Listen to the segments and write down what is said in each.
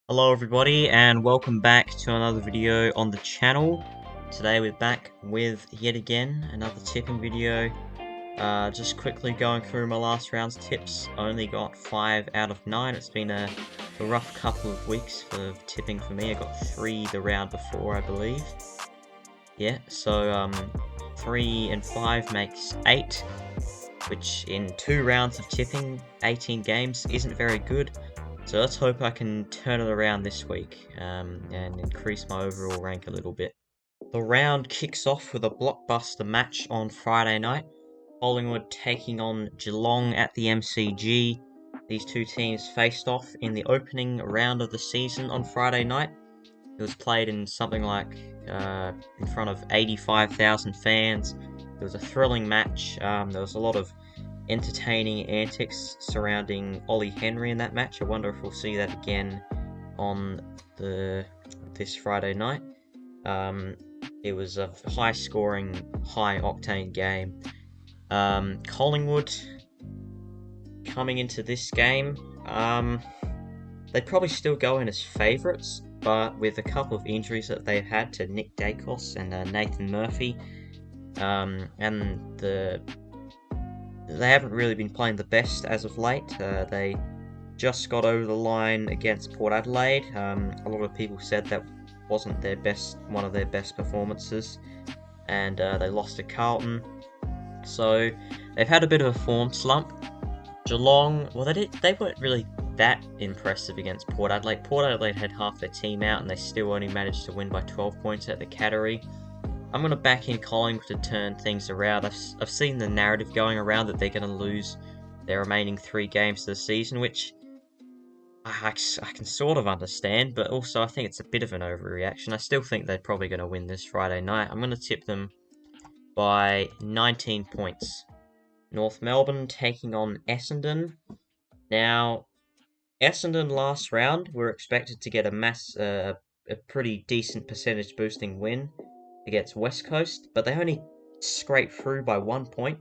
Hello everybody and welcome back to another video on the channel. Today we're back with yet again another tipping video. Just quickly going through my last round's tips. I only got 5 out of 9. It's been a rough couple of weeks for tipping for me. I got 3 the round before, I believe. Yeah, so 3 and 5 makes 8, which in 2 rounds of tipping, 18 games, isn't very good. So let's hope I can turn it around this week and increase my overall rank a little bit. The round kicks off with a blockbuster match on Friday night. Collingwood taking on Geelong at the MCG. These two teams faced off in the opening round of the season on Friday night. It was played in something like in front of 85,000 fans. It was a thrilling match. There was a lot of entertaining antics surrounding Ollie Henry in that match. I wonder if we'll see that again on this Friday night. It was a high-scoring, high-octane game. Collingwood coming into this game, they'd probably still go in as favourites, but with a couple of injuries that they've had to Nick Dacos and Nathan Murphy, and they haven't really been playing the best as of late. They just got over the line against Port Adelaide. A lot of people said that wasn't one of their best performances, and they lost to Carlton. So they've had a bit of a form slump. Geelong, well, they weren't really that impressive against Port Adelaide. Port Adelaide had half their team out, and they still only managed to win by 12 points at the Cattery. I'm going to back in Collingwood to turn things around. I've seen the narrative going around that they're going to lose their remaining 3 games of the season, which I can sort of understand, but also I think it's a bit of an overreaction. I still think they're probably going to win this Friday night. I'm going to tip them by 19 points. North Melbourne taking on Essendon. Now, Essendon last round were expected to get a pretty decent percentage boosting win against West Coast, but they only scraped through by 1 point.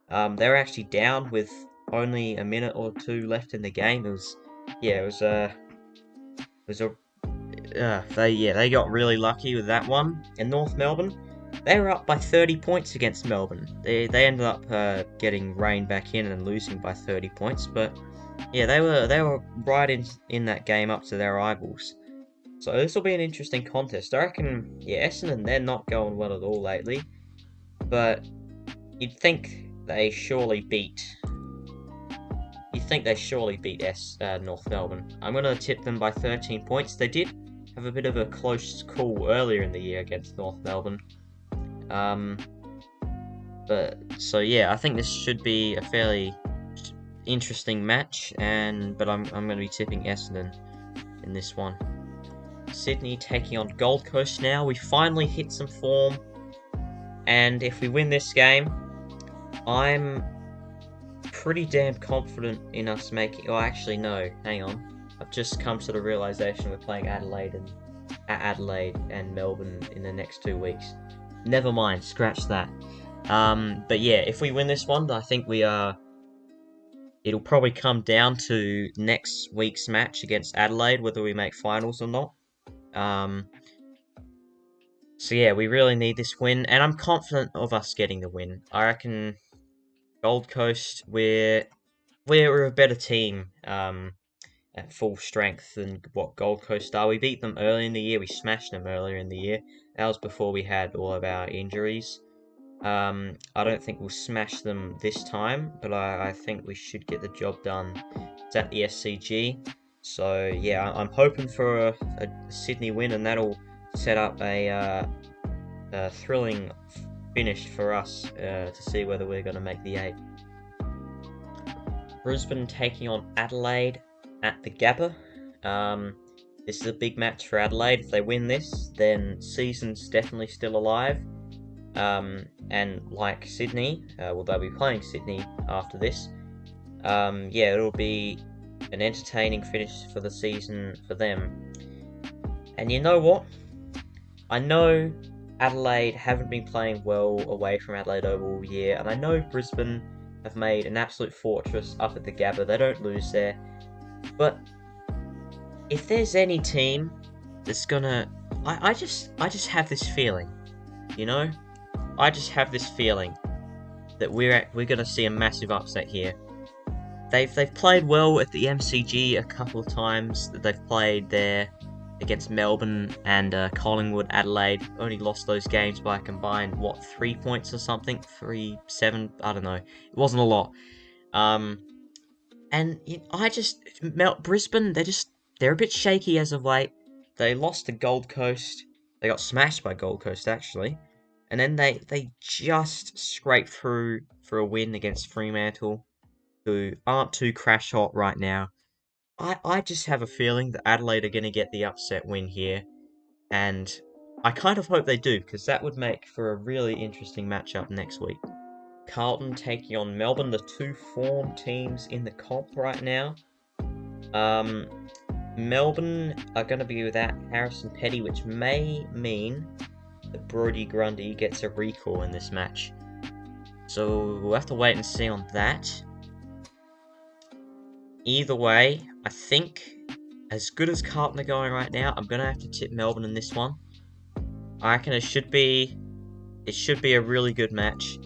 They were actually down with only a minute or 2 left in the game. They got really lucky with that one. And North Melbourne, they were up by 30 points against Melbourne. They ended up getting reined back in and losing by 30 points, but yeah, they were right in that game up to their eyeballs. So this will be an interesting contest. I reckon, yeah, Essendon, they're not going well at all lately, but you'd think they surely beat North Melbourne. I'm going to tip them by 13 points. They did have a bit of a close call earlier in the year against North Melbourne. So yeah, I think this should be a fairly interesting match, but I'm going to be tipping Essendon in this one. Sydney taking on Gold Coast now. We finally hit some form, and if we win this game, I'm pretty damn confident in us making... Oh, actually, no. Hang on. I've just come to the realization we're playing Adelaide and Melbourne in the next 2 weeks. Never mind. Scratch that. But yeah, if we win this one, I think we are... It'll probably come down to next week's match against Adelaide, whether we make finals or not. So yeah, we really need this win, and I'm confident of us getting the win. I reckon Gold Coast, we're a better team at full strength than what Gold Coast are. We beat them early in the year. We smashed them earlier in the year. That was before we had all of our injuries. I don't think we'll smash them this time, but I think we should get the job done. It's at the SCG. So yeah, I'm hoping for a Sydney win, and that'll set up a thrilling finish for us to see whether we're going to make the 8. Brisbane taking on Adelaide at the Gabba. This is a big match for Adelaide. If they win this, then season's definitely still alive. And like Sydney, they'll be playing Sydney after this. Yeah, it'll be an entertaining finish for the season for them. And you know what? I know Adelaide haven't been playing well away from Adelaide Oval all year, and I know Brisbane have made an absolute fortress up at the Gabba. They don't lose there. But if there's any team that's gonna, I just have this feeling, you know, I just have this feeling that we're gonna see a massive upset here. They've played well at the MCG a couple of times that they've played there against Melbourne and Collingwood. Adelaide only lost those games by a combined, what, 3 points or something? 3-7, I don't know. It wasn't a lot. And Brisbane, they're a bit shaky as of late. They lost to Gold Coast. They got smashed by Gold Coast, actually. And then they just scraped through for a win against Fremantle, who aren't too crash hot right now. I just have a feeling that Adelaide are going to get the upset win here, and I kind of hope they do, because that would make for a really interesting matchup next week. Carlton taking on Melbourne, the two form teams in the comp right now. Melbourne are going to be without Harrison Petty, which may mean that Brodie Grundy gets a recall in this match. So we'll have to wait and see on that. Either way, I think as good as Carlton are going right now, I'm going to have to tip Melbourne in this one. I reckon it should be a really good match.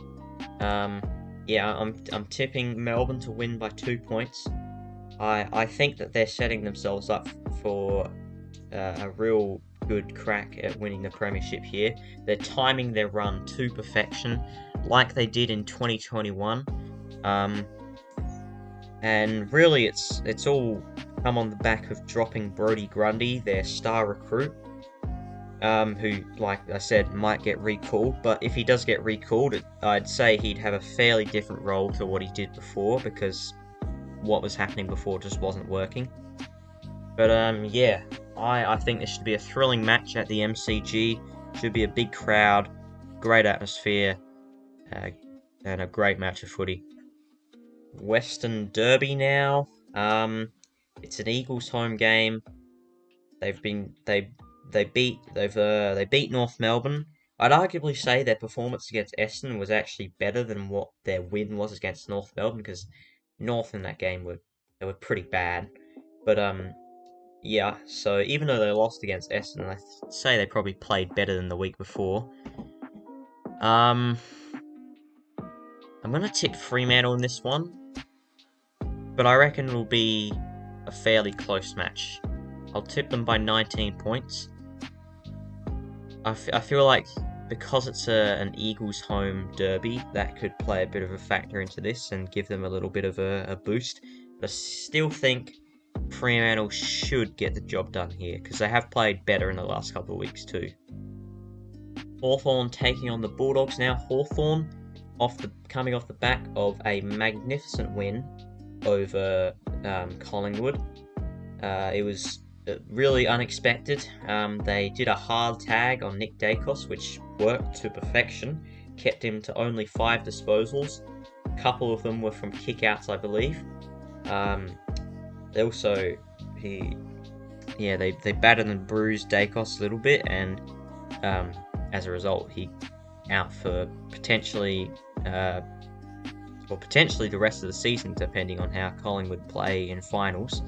Yeah, I'm tipping Melbourne to win by 2 points. I think that they're setting themselves up for a real good crack at winning the premiership here. They're timing their run to perfection, like they did in 2021. And really, it's all come on the back of dropping Brodie Grundy, their star recruit, who, like I said, might get recalled. But if he does get recalled, I'd say he'd have a fairly different role to what he did before, because what was happening before just wasn't working. But yeah, I think this should be a thrilling match at the MCG. Should be a big crowd, great atmosphere, and a great match of footy. Western Derby now. It's an Eagles home game. They beat North Melbourne. I'd arguably say their performance against Essendon was actually better than what their win was against North Melbourne, because North in that game were pretty bad. But yeah. So even though they lost against Essendon, I'd say they probably played better than the week before. I'm gonna tip Fremantle in this one, but I reckon it'll be a fairly close match. I'll tip them by 19 points. I feel like because it's an Eagles home derby, that could play a bit of a factor into this and give them a little bit of a boost. But I still think Fremantle should get the job done here, because they have played better in the last couple of weeks too. Hawthorn taking on the Bulldogs now. Hawthorn coming off the back of a magnificent win over Collingwood. It was really unexpected. They did a hard tag on Nick Dacos, which worked to perfection, kept him to only 5 disposals. A couple of them were from kickouts, I believe. They also they battered and bruised Dacos a little bit, and as a result, he out for potentially the rest of the season, depending on how Collingwood play in finals.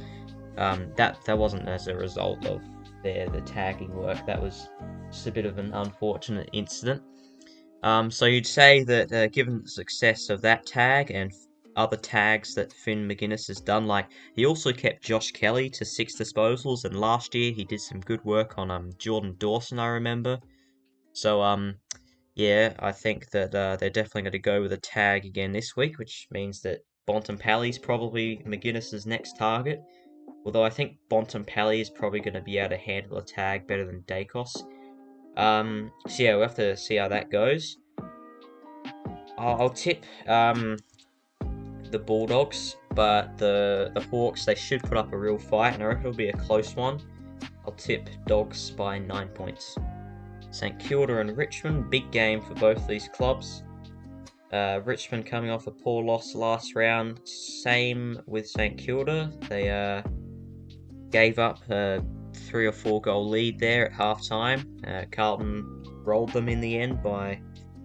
That wasn't as a result of the tagging work. That was just a bit of an unfortunate incident. So you'd say that given the success of that tag and other tags that Finn McGuinness has done, like he also kept Josh Kelly to 6 disposals, and last year he did some good work on Jordan Dawson, I remember. So yeah, I think that they're definitely going to go with a tag again this week, which means that Bontempelli's probably McGuinness's next target. Although I think Bontempelli is probably going to be able to handle a tag better than Dacos. So yeah, we'll have to see how that goes. I'll tip the Bulldogs, but the Hawks, they should put up a real fight, and I reckon it'll be a close one. I'll tip Dogs by 9 points. St Kilda and Richmond, big game for both these clubs. Richmond coming off a poor loss last round. Same with St Kilda. They gave up a 3 or 4 goal lead there at half time. Carlton rolled them in the end by,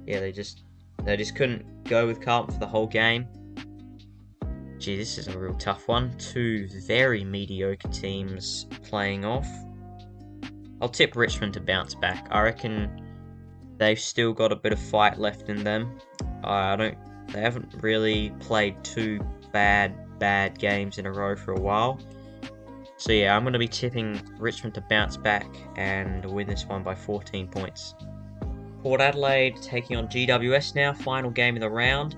they just couldn't go with Carlton for the whole game. Gee, this is a real tough one. Two very mediocre teams playing off. I'll tip Richmond to bounce back. I reckon they've still got a bit of fight left in them. They haven't really played two bad games in a row for a while. So yeah, I'm going to be tipping Richmond to bounce back and win this one by 14 points. Port Adelaide taking on GWS now, final game of the round.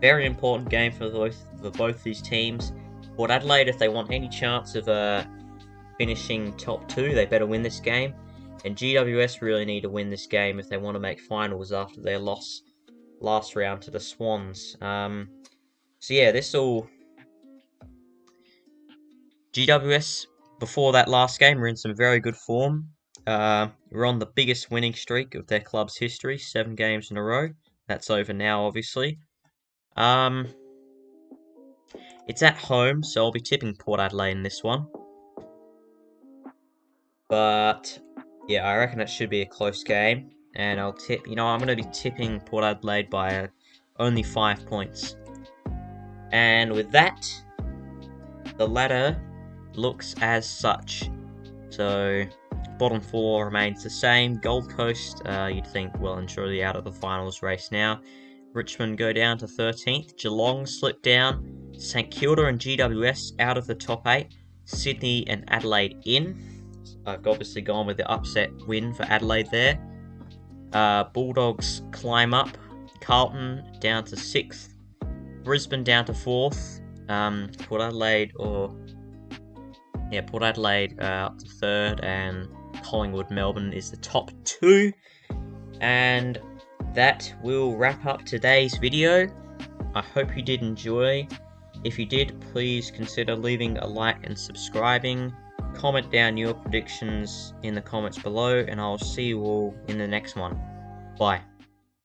Very important game for both these teams. Port Adelaide, if they want any chance of finishing top 2, they better win this game. And GWS really need to win this game if they want to make finals after their loss last round to the Swans. So yeah, GWS, before that last game, were in some very good form. We're on the biggest winning streak of their club's history, 7 games in a row. That's over now, obviously. It's at home, so I'll be tipping Port Adelaide in this one. But yeah, I reckon it should be a close game. And I'm going to be tipping Port Adelaide by only 5 points. And with that, the ladder looks as such. So, bottom 4 remains the same. Gold Coast, you'd think, well and truly out of the finals race now. Richmond go down to 13th. Geelong slip down. St Kilda and GWS out of the top 8. Sydney and Adelaide in. I've obviously gone with the upset win for Adelaide there. Bulldogs climb up. Carlton down to 6th. Brisbane down to 4th. Port Adelaide up to 3rd, and Collingwood Melbourne is the top 2. And that will wrap up today's video. I hope you did enjoy. If you did, please consider leaving a like and subscribing. Comment down your predictions in the comments below, and I'll see you all in the next one. Bye.